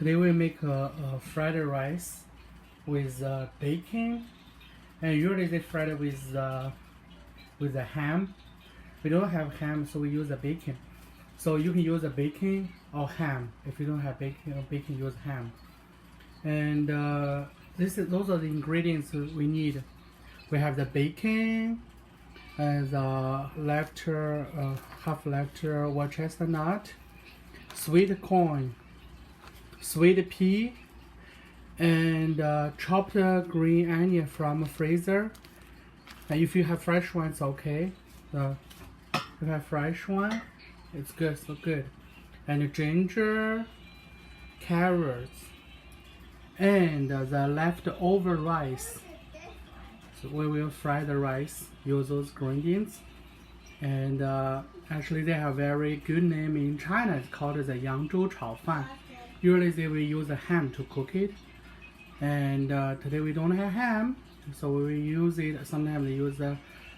Today we make a fried rice with bacon, and usually they fry it with a ham. We don't have ham, so we use a bacon. So you can use a bacon or ham. If you don't have bacon use ham. And those are the ingredients we need. We have the bacon, and the half liter white chestnut, sweet corn, sweet pea, and chopped green onion from freezer. And if you have fresh one, it's okay. If you have fresh one, it's good, so good. And ginger, carrots, and the leftover rice. So we will fry the rice, use those ingredients. And actually they have a very good name in China. It's called the扬州炒饭. Usually they will use a ham to cook it. And today we don't have ham, so we will use it. Sometimes they use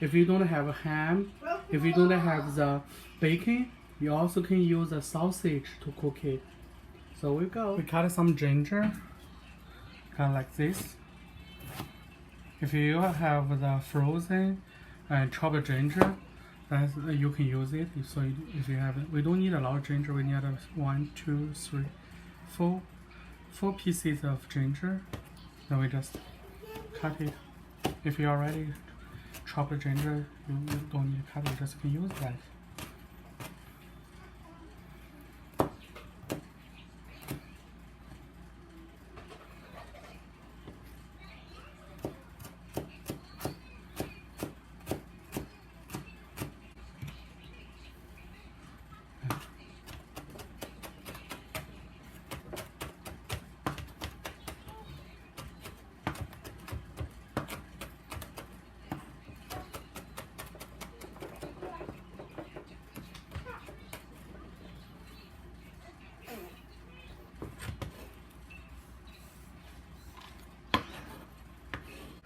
if you don't have a ham, if you don't have the bacon, you also can use a sausage to cook it. So we cut some ginger, kind of like this. If you have the frozen and chopped ginger, you can use it. So if you have it, we don't need a lot of ginger. We need 1, 2, 3, 4 pieces of ginger. Then we just cut it. If you already chopped ginger, you don't need to cut it. You just can use that.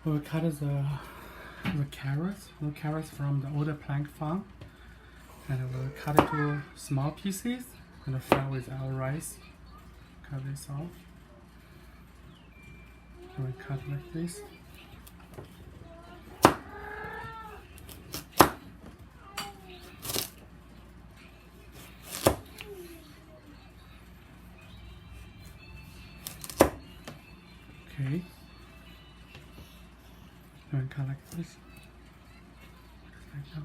We'll cut the carrots from the older plant farm, and we'll cut it to small pieces and fry with our rice. Cut this off. And we cut like this. Okay. And cut like this. Just like that.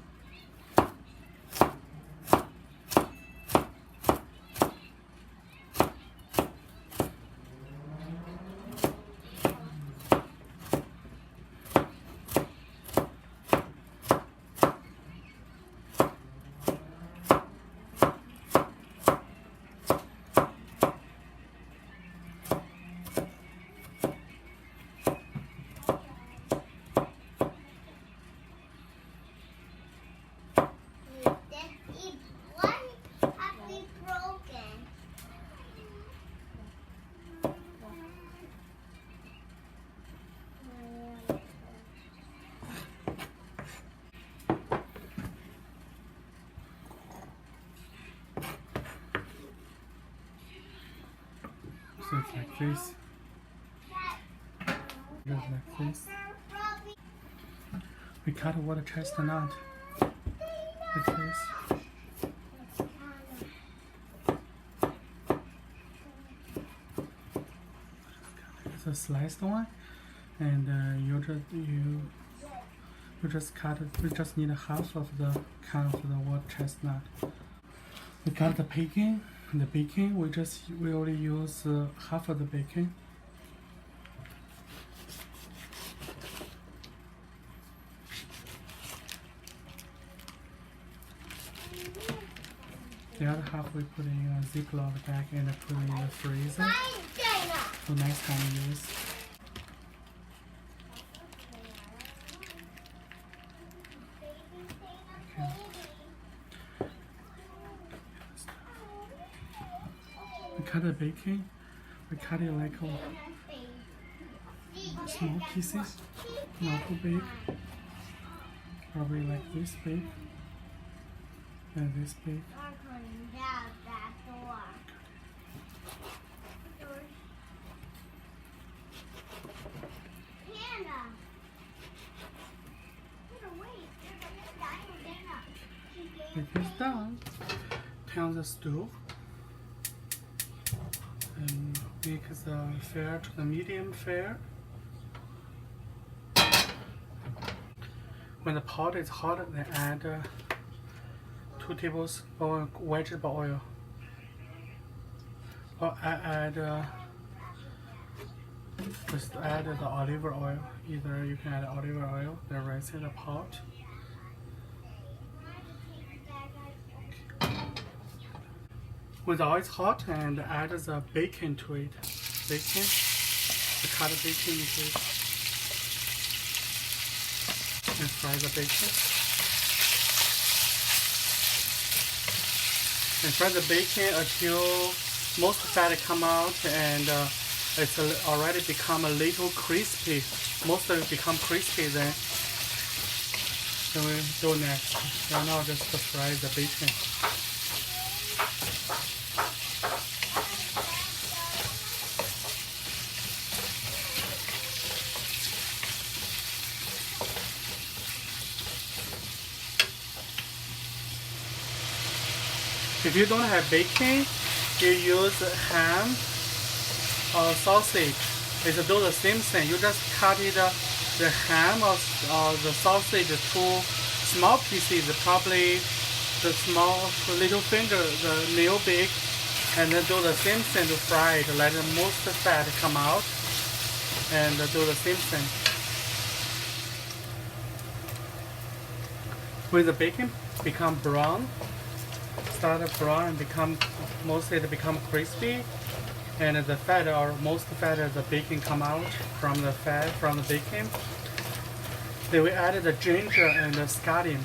So it's like this. Just like this. We cut a water chestnut like this. It's a sliced one, and you just cut it. We just need half of the can of the water chestnut. We cut the bacon. The bacon, we only use half of the bacon. The other half we put in a Ziploc bag and put in the freezer for next time use. Okay. We cut the bacon. We cut it like small pieces, not too big. Probably like this big and this big. It is done. Turn on the stove and make the fire to the medium fire. When the pot is hot, then add 2 tablespoons vegetable oil. Or just add the olive oil. Either you can add olive oil, then rinse in the pot. When the oil is hot, and add the bacon to it. Bacon, the cut bacon into it. And fry the bacon. And fry the bacon until most fat come out and it's already become a little crispy. Most of it become crispy, then we do next. Right now just fry the bacon. If you don't have bacon, you use ham or sausage. It's do the same thing. You just cut it, the ham or the sausage to small pieces, probably the small little finger, the nail big, and then do the same thing to fry it. Let the most fat come out, and do the same thing. When the bacon become brown, start brown and become mostly it become crispy, and the fat or most fat of the bacon come out from the fat from the bacon. Then we added the ginger and the scallion.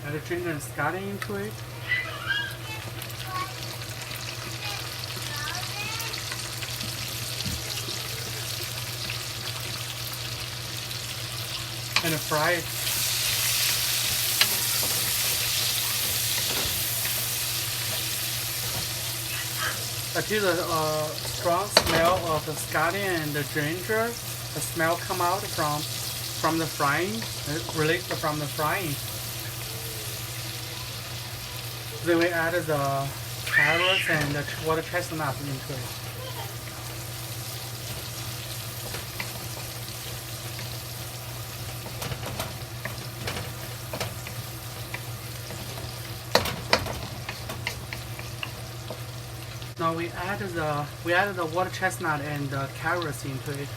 Add the ginger and scallion into it. And fry it. Until the strong smell of the scallion and the ginger, the smell come out from the frying, released from the frying. Then we add the carrots and the water chestnut into it. Now we added the water chestnut and the carrots into it.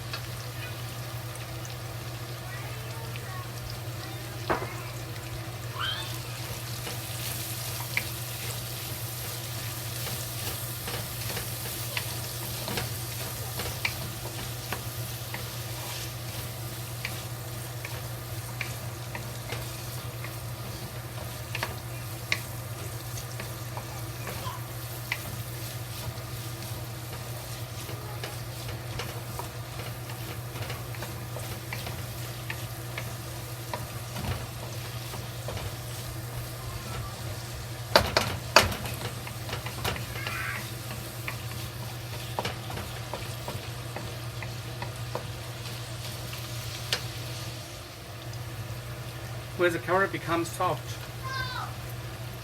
When the carrot becomes soft,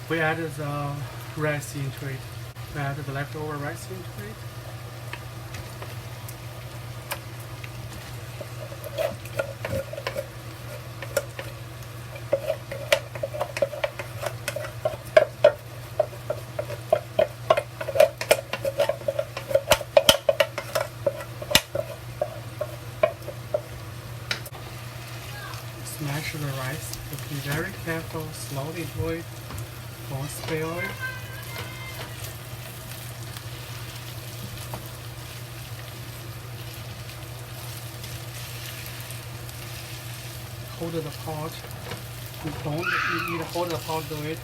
we added the rice into it. We added the leftover rice into it. Smash the rice. Be very careful, slowly do it, don't spill it. Hold the pot. You need to hold the pot to it.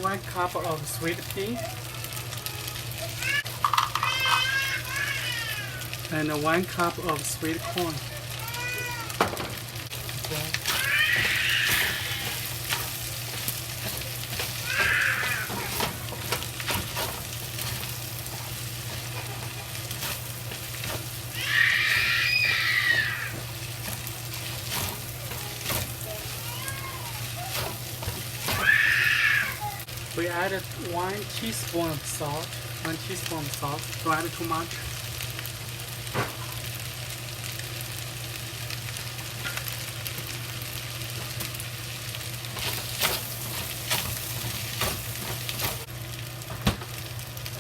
1 cup of sweet pea and 1 cup of sweet corn. We added 1 teaspoon of salt. 1 teaspoon of salt. Don't add too much.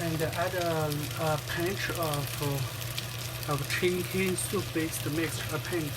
And add a pinch of chicken soup-based mixture. A pinch.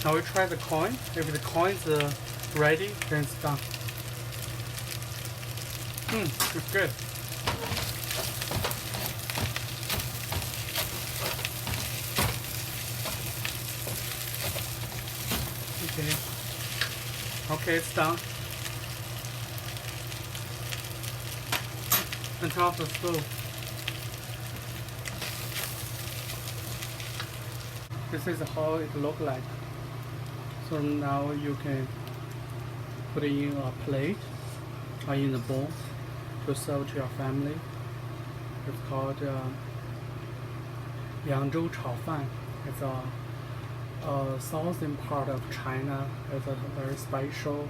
Now we try the coin. If the coin is ready, then it's done. It's good. Okay, it's done. And turn off the stove. This is how it looks like. So now you can put it in a plate or in a bowl to serve to your family. It's called扬州炒饭. It's a southern part of China. It's a very special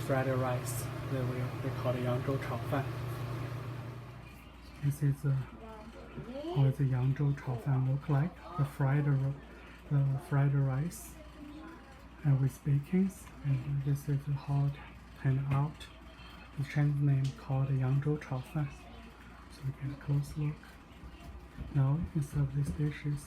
fried rice that we call it 扬州炒饭. This is how the 扬州炒饭look like. The fried rice. And with bacon, and this is how it turned out. The Chinese name called 扬州炒饭. So we get a close look. Now we can serve these dishes.